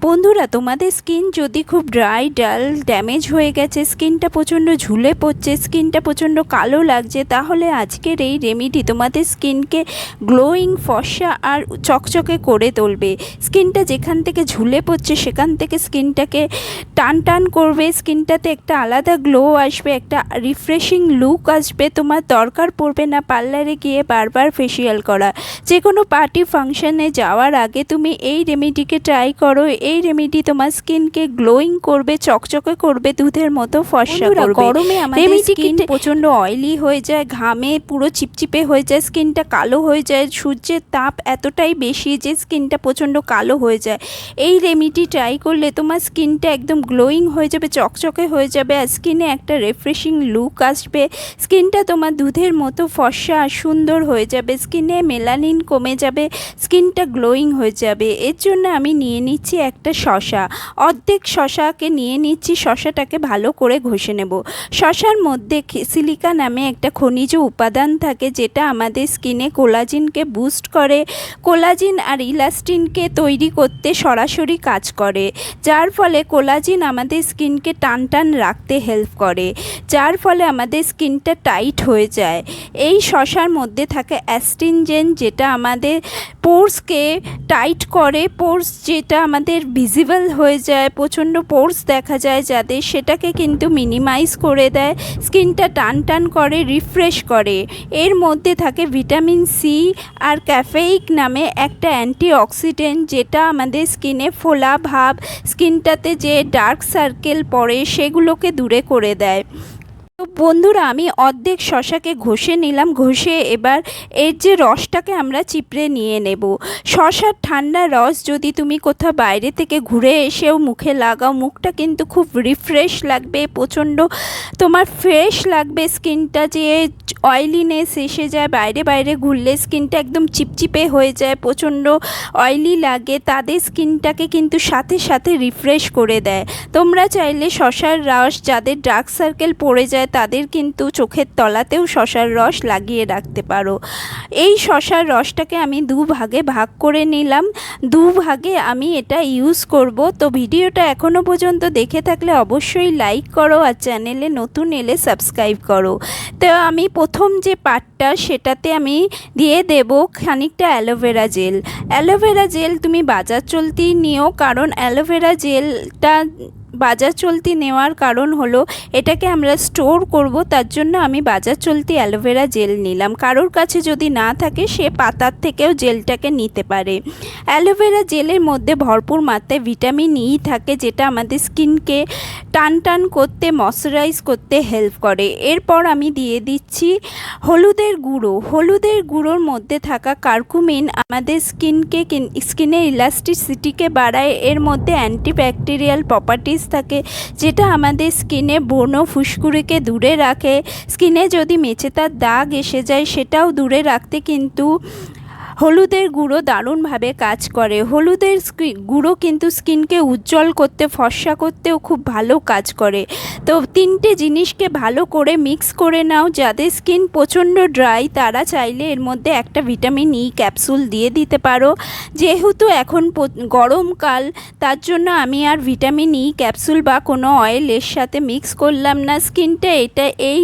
বন্ধুরা, তোমাদের স্কিন যদি খুব ড্রাই, ডাল, ড্যামেজ হয়ে গেছে, স্কিনটা প্রচণ্ড ঝুলে পড়ছে, স্কিনটা প্রচণ্ড কালো লাগছে, তাহলে আজকের এই রেমেডি তোমাদের স্কিনকে গ্লোয়িং, ফর্সা আর চকচকে করে তুলবে। স্কিনটা যেখান থেকে ঝুলে পড়ছে সেখান থেকে স্কিনটাকে টান টান করবে, স্কিনটাতে একটা আলাদা গ্লো আসবে, একটা রিফ্রেশিং লুক আসবে। তোমার দরকার পড়বে না পার্লারে গিয়ে বারবার ফেসিয়াল করা। যে কোনো পার্টি ফাংশনে যাওয়ার আগে তুমি এই রেমেডিকে ট্রাই করো। এই রেমেডি তোমার স্কিনকে গ্লোয়িং করবে, চকচকে করবে, দুধের মতো ফর্সা করবে। গরমে আমাদের স্কিন প্রচণ্ড অয়েলি হয়ে যায়, ঘামে পুরো চিপচিপে হয়ে যায়, স্কিনটা কালো হয়ে যায়, সূর্যের তাপ এতটাই বেশি যে স্কিনটা প্রচণ্ড কালো হয়ে যায়। এই রেমেডি ট্রাই করলে তোমার স্কিনটা একদম গ্লোয়িং হয়ে যাবে, চকচকে হয়ে যাবে, আর স্কিনে একটা রিফ্রেশিং লুক আসবে। স্কিনটা তোমার দুধের মতো ফর্সা আর সুন্দর হয়ে যাবে, স্কিনে মেলানিন কমে যাবে, স্কিনটা গ্লোয়িং হয়ে যাবে। এর জন্য আমি নিয়ে নিচ্ছি একটা শসা, অর্ধেক শসাকে নিয়ে নিচ্ছি। শসাটাকে ভালো করে ঘষে নেব। শসার মধ্যে সিলিকা নামে একটা খনিজ উপাদান থাকে যেটা আমাদের স্কিনে কোলাজিনকে বুস্ট করে, কোলাজিন আর ইলাস্টিনকে তৈরি করতে সরাসরি কাজ করে, যার ফলে কোলাজিন আমাদের স্কিনকে টান টান রাখতে হেল্প করে, যার ফলে আমাদের স্কিনটা টাইট হয়ে যায়। এই শসার মধ্যে থাকে অ্যাস্ট্রিনজেন যেটা আমাদের পোর্সকে টাইট করে, পোর্স যেটা আমাদের ভিজিবল হয়ে যায়, প্রচণ্ড পোর্স দেখা যায় যাদের, সেটাকে কিন্তু মিনিমাইজ করে দেয়, স্কিনটা টান টান করে, রিফ্রেশ করে। এর মধ্যে থাকে ভিটামিন সি আর ক্যাফেইক নামে একটা অ্যান্টিঅক্সিডেন্ট যেটা আমাদের স্কিনে ফোলা ভাব, স্কিনটাতে যে ডার্ক সার্কেল পড়ে সেগুলোকে দূরে করে দেয়। তো বন্ধুরা, আমি অর্ধেক শসাকে ঘষে নিলাম। ঘষে এবার এর যে রসটাকে আমরা চিপড়ে নিয়ে নেব। শসার ঠান্ডা রস যদি তুমি কোথাও বাইরে থেকে ঘুরে এসেও মুখে লাগাও, মুখটা কিন্তু খুব রিফ্রেশ লাগবে, প্রচণ্ড তোমার ফ্রেশ লাগবে। স্কিনটা যে অয়েলিনেস এসে যায়, বাইরে বাইরে ঘুরলে স্কিনটা একদম চিপচিপে হয়ে যায়, প্রচণ্ড অয়েলি লাগে, তাদের স্কিনটাকে কিন্তু সাথে সাথে রিফ্রেশ করে দেয়। তোমরা চাইলে শসার রস, যাদের ডার্ক সার্কেল পড়ে যায় তাদের কিন্তু চোখের তলাতেও শসার রস লাগিয়ে রাখতে পারো। এই শসার রসটাকে আমি দুভাগে ভাগ করে নিলাম, দুভাগে আমি এটা ইউজ করব। তো ভিডিওটা এখনও পর্যন্ত দেখে থাকলে অবশ্যই লাইক করো, আর চ্যানেলে নতুন এলে সাবস্ক্রাইব করো। তো আমি প্রথম যে পার্টটা সেটাতে আমি দিয়ে দেব খানিকটা অ্যালোভেরা জেল। অ্যালোভেরা জেল তুমি বাজার চলতি নিও, কারণ অ্যালোভেরা জেলটা বাজার চলতি নেওয়ার কারণ হলো এটাকে আমরা স্টোর করব, তার জন্য আমি বাজার চলতি অ্যালোভেরা জেল নিলাম। কারোর কাছে যদি না থাকে সে পাতার থেকেও জেলটাকে নিতে পারে। অ্যালোভেরা জেলের মধ্যে ভরপুর মাত্রায় ভিটামিন ই থাকে যেটা আমাদের স্কিনকে টান টান করতে, ময়শ্চারাইজ করতে হেল্প করে। এরপর আমি দিয়ে দিচ্ছি হলুদের গুঁড়ো। হলুদের গুঁড়োর মধ্যে থাকা কার্কুমিন আমাদের স্কিনের ইলাস্টিসিটিকে বাড়ায়। এর মধ্যে অ্যান্টিব্যাকটেরিয়াল প্রপার্টিজ থাকে যেটা আমাদের স্কিনে ব্রণ, ফুসকুড়িকে দূরে রাখে। স্কিনে যদি মেচেদার দাগ এসে যায় সেটাও দূরে রাখতে কিন্তু হলুদের গুঁড়ো দারুণভাবে কাজ করে। হলুদের গুঁড়ো কিন্তু স্কিনকে উজ্জ্বল করতে, ফর্সা করতেও খুব ভালো কাজ করে। তো তিনটে জিনিসকে ভালো করে মিক্স করে নাও। যাদের স্কিন প্রচণ্ড ড্রাই তারা চাইলে এর মধ্যে একটা ভিটামিন ই ক্যাপসুল দিয়ে দিতে পারো। যেহেতু এখন গরমকাল, তার জন্য আমি আর ভিটামিন ই ক্যাপসুল বা কোনো অয়েল এর সাথে মিক্স করলাম না। স্কিনটা এই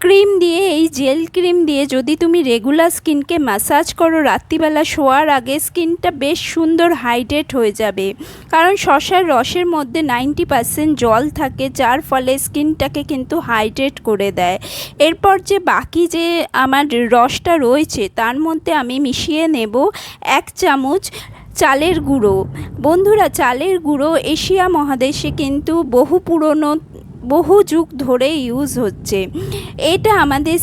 ক্রিম দিয়ে, এই জেল ক্রিম দিয়ে যদি তুমি রেগুলার স্কিনকে ম্যাসাজ করো রাত্রিবেলা শোয়ার আগে, স্কিনটা বেশ সুন্দর হাইড্রেট হয়ে যাবে। কারণ শসার রসের মধ্যে 90% জল থাকে, যার ফলে স্কিনটাকে কিন্তু হাইড্রেট করে দেয়। এরপর যে বাকি যে আমার রসটা রয়েছে তার মধ্যে আমি মিশিয়ে নেব 1 চামচ চালের গুঁড়ো। বন্ধুরা, চালের গুঁড়ো এশিয়া মহাদেশে কিন্তু বহু যুগ ধরে ইউজ হচ্ছে। এটা আমাদের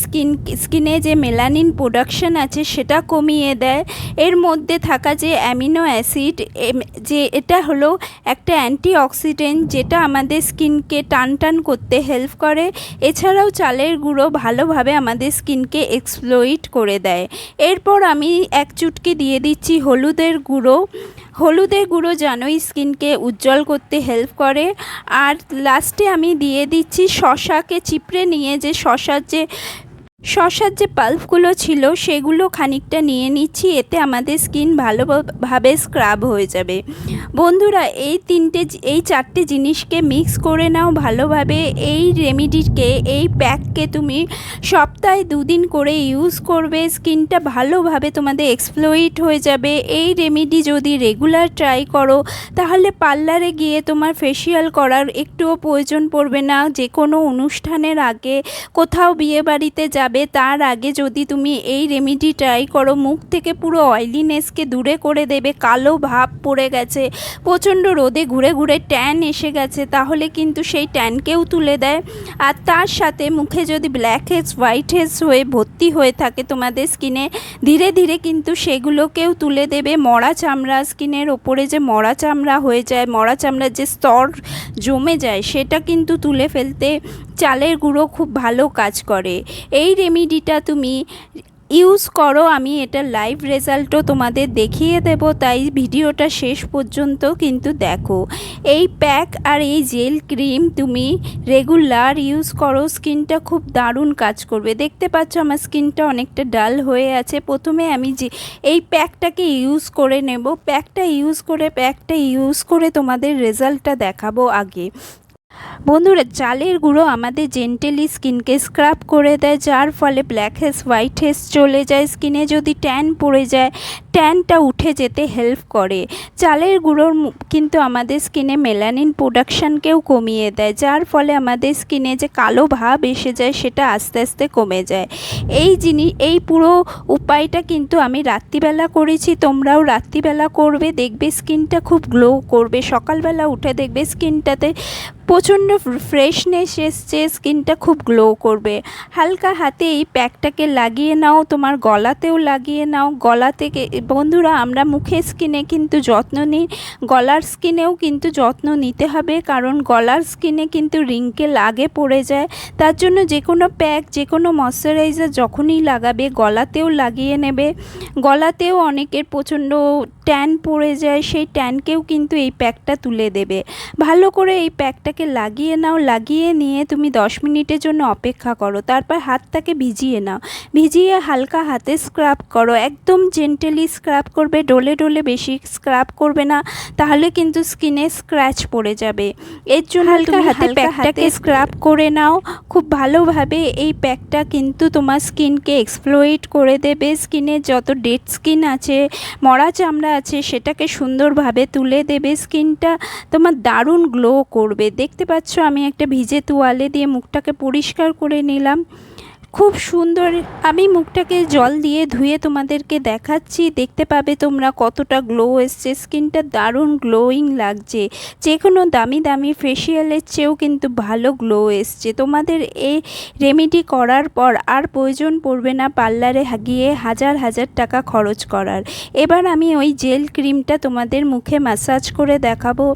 স্কিনে যে মেলানিন প্রোডাকশন আছে সেটা কমিয়ে দেয়। এর মধ্যে থাকা যে অ্যামিনো অ্যাসিড, যে এটা হলো একটা অ্যান্টিঅক্সিডেন্ট যেটা আমাদের স্কিনকে টান টান করতে হেল্প করে। এছাড়াও চালের গুঁড়ো ভালোভাবে আমাদের স্কিনকে এক্সপ্লয়েট করে দেয়। এরপর আমি 1 চুটকি দিয়ে দিচ্ছি হলুদের গুঁড়ো। হলুদের গুঁড়ো জানোই স্কিনকে উজ্জ্বল করতে হেল্প করে। আর লাস্টে আমি দিয়ে দিচ্ছি শসাকে চিপড়ে নিয়ে, যে শসার যে শসার যে পাল্পগুলো ছিল সেগুলো খানিকটা নিয়ে নিচ্ছি, এতে আমাদের স্কিন ভালোভাবে স্ক্রাব হয়ে যাবে। বন্ধুরা এই চারটে জিনিসকে মিক্স করে নাও ভালোভাবে। এই রেমিডিকে, এই প্যাককে তুমি সপ্তাহে 2 দিন করে ইউজ করবে, স্কিনটা ভালোভাবে তোমাদের এক্সফ্লোয়েট হয়ে যাবে। এই রেমিডি যদি রেগুলার ট্রাই করো তাহলে পার্লারে গিয়ে তোমার ফেসিয়াল করার একটুও প্রয়োজন পড়বে না। যে কোনো অনুষ্ঠানের আগে, কোথাও বিয়েবাড়িতে যাবে তার আগে যদি তুমি এই রেমিডি ট্রাই করো, মুখ থেকে পুরো অয়েলিনেসকে দূরে করে দেবে। কালো ভাব পড়ে গেছে, প্রচণ্ড রোদে ঘুরে ঘুরে ট্যান এসে গেছে, তাহলে কিন্তু সেই ট্যানকেও তুলে দেয়। আর তার সাথে মুখে যদি ব্ল্যাক হেডস হোয়াইট হেডস হয়ে ভর্তি হয়ে থাকে তোমাদের স্কিনে, ধীরে ধীরে কিন্তু সেগুলোকেও তুলে দেবে। মরা চামড়া, স্কিনের ওপরে যে মরা চামড়া হয়ে যায়, মরা চামড়ার যে স্তর জমে যায়, সেটা কিন্তু তুলে ফেলতে চালের গুঁড়ো খুব ভালো কাজ করে। এই রেমিডিটা তুমি ইউজ করো, আমি এটা লাইভ রেজাল্টও তোমাদের দেখিয়ে দেব, তাই ভিডিওটা শেষ পর্যন্ত কিন্তু দেখো। এই প্যাক আর এই জেল ক্রিম তুমি রেগুলার ইউজ করো, স্কিনটা খুব দারুণ কাজ করবে। দেখতে পাচ্ছ আমার স্কিনটা অনেকটা ডাল হয়ে আছে। প্রথমে আমি যে এই প্যাকটাকে ইউজ করে নেব, প্যাকটা ইউজ করে তোমাদের রেজাল্টটা দেখাবো আগে। বন্ধুরা, চালের গুঁড়ো আমাদের জেন্টালি স্কিনকে স্ক্রাব করে দেয়, যার ফলে ব্ল্যাক হেডস হোয়াইট হেডস চলে যায়। স্কিনে যদি ট্যান পড়ে যায়, ট্যানটা উঠে যেতে হেল্প করে। চালের গুঁড়োর কিন্তু আমাদের স্কিনে মেলানিন প্রোডাকশানকেও কমিয়ে দেয়, যার ফলে আমাদের স্কিনে যে কালো ভাব এসে যায় সেটা আস্তে আস্তে কমে যায়। এই পুরো উপায়টা কিন্তু আমি রাত্রিবেলা করেছি, তোমরাও রাত্রিবেলা করবে, দেখবে স্কিনটা খুব গ্লো করবে। সকালবেলা উঠে দেখবে স্কিনটাতে প্রচণ্ড ফ্রেশনেস এসছে, স্কিনটা খুব গ্লো করবে। হালকা হাতে এই প্যাকটাকে লাগিয়ে নাও, তোমার গলাতেও লাগিয়ে নাও। গলা থেকে বন্ধুরা, আমরা মুখের স্কিনে কিন্তু যত্ন নিই, গলার স্কিনেও কিন্তু যত্ন নিতে হবে, কারণ গলার স্কিনে কিন্তু রিঙ্কেল আগে পড়ে যায়। তার জন্য যে কোনো প্যাক, যে কোনো ময়শ্চারাইজার যখনই লাগাবে গলাতেও লাগিয়ে নেবে। গলাতেও অনেকের প্রচণ্ড ট্যান পড়ে যায়, সেই ট্যানকেও কিন্তু এই প্যাকটা তুলে দেবে। ভালো করে এই প্যাকটাকে লাগিয়ে নাও, লাগিয়ে নিয়ে তুমি 10 মিনিটের জন্য অপেক্ষা করো, তারপর হাতটাকে ভিজিয়ে নাও, ভিজিয়ে হালকা হাতে স্ক্রাব করো। একদম জেন্টালি স্ক্রাব করবে, ডলে ডলে বেশি স্ক্রাব করবে না, তাহলে কিন্তু স্কিনে স্ক্র্যাচ পড়ে যাবে। এর জন্য হালকা হাতে প্যাকটাকে স্ক্রাব করে নাও খুব ভালোভাবে। এই প্যাকটা কিন্তু তোমার স্কিনকে এক্সফ্লোয়েট করে দেবে। স্কিনের যত ডেড স্কিন আছে, মরা চামড়া আছে, সেটাকে সুন্দরভাবে তুলে দেবে। স্কিনটা তোমার দারুণ গ্লো করবে। দেখতে পাচ্ছ আমি একটা ভিজে তোয়ালে দিয়ে মুখটাকে পরিষ্কার করে নিলাম, খুব সুন্দর। আমি মুখটাকে জল দিয়ে ধুয়ে তোমাদেরকে দেখাচ্ছি, দেখতে পাবে তোমরা কতটা গ্লো এসছে। স্কিনটা দারুণ গ্লোয়িং লাগছে, যে কোনো দামি দামি ফেসিয়ালের চেয়েও কিন্তু ভালো গ্লো এসছে। তোমাদের এই রেমেডি করার পর আর প্রয়োজন পড়বে না পার্লারে গিয়ে হাজার হাজার টাকা খরচ করার। এবার আমি ওই জেল ক্রিমটা তোমাদের মুখে ম্যাসাজ করে দেখাবো।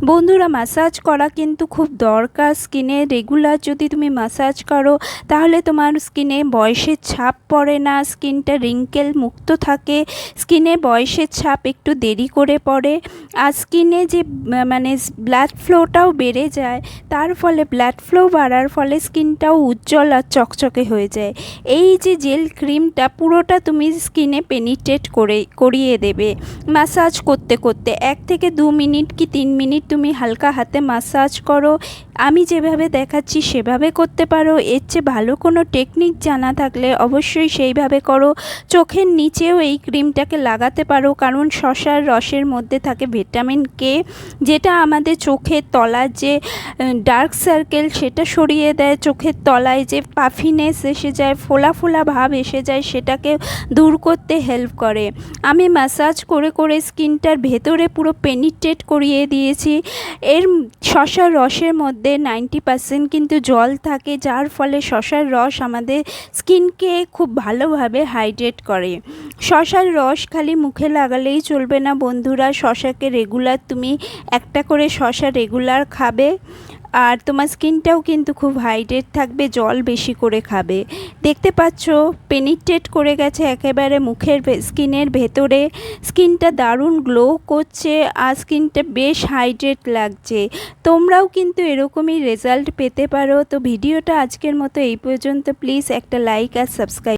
বন্ধুরা, ম্যাসাজ করা কিন্তু খুব দরকার স্কিনে। রেগুলার যদি তুমি ম্যাসাজ করো তাহলে তোমার স্কিনে বয়সের ছাপ পড়ে না, স্কিনটা রিঙ্কেল মুক্ত থাকে। স্কিনে বয়সের ছাপ একটু দেরি করে পড়ে, আর স্কিনে যে ব্লাড ফ্লোটাও বেড়ে যায়, তার ফলে ব্লাড ফ্লো বাড়ার ফলে স্কিনটাও উজ্জ্বল আর চকচকে হয়ে যায়। এই যে জেল ক্রিমটা পুরোটা তুমি স্কিনে পেনিট্রেট করিয়ে দেবে ম্যাসাজ করতে করতে। 1 থেকে 2 মিনিট কি 3 মিনিট তুমি হালকা হাতে ম্যাসাজ করো। আমি যেভাবে দেখাচ্ছি সেভাবে করতে পারো, এর চেয়ে ভালো কোনো টেকনিক জানা থাকলে অবশ্যই সেইভাবে করো। চোখের নিচেও এই ক্রিমটাকে লাগাতে পারো, কারণ শসার রসের মধ্যে থাকে ভিটামিন কে, যেটা আমাদের চোখের তলার যে ডার্ক সার্কেল সেটা সরিয়ে দেয়। চোখের তলায় যে পাফিনেস এসে যায়, ফোলা ফোলা ভাব এসে যায়, সেটাকে দূর করতে হেল্প করে। আমি ম্যাসাজ করে করে স্কিনটার ভেতরে পুরো পেনিট্রেট করিয়ে দিয়েছি। এর শসার রসের মধ্যে 90% কিন্তু জল থাকে, যার ফলে শসার রস আমাদের স্কিনকে খুব ভালোভাবে হাইড্রেট করে। শসার রস খালি মুখে লাগালেই চলবে না বন্ধুরা, শসাকে রেগুলার তুমি একটা করে শসা রেগুলার খাবে। আর তোমার স্কিনটাও কিন্তু খুব হাইড্রেট থাকবে, জল বেশি করে খাবে। দেখতে পাচ্ছ পেনিট্রেট করে গেছে একেবারে মুখের স্কিনের ভেতরে, স্কিনটা দারুণ গ্লো করছে আর স্কিনটা বেশ হাইড্রেট লাগছে। তোমরাও কিন্তু এরকমই রেজাল্ট পেতে পারো। তো ভিডিওটা আজকের মতো এই পর্যন্ত। প্লিজ একটা লাইক আর সাবস্ক্রাইব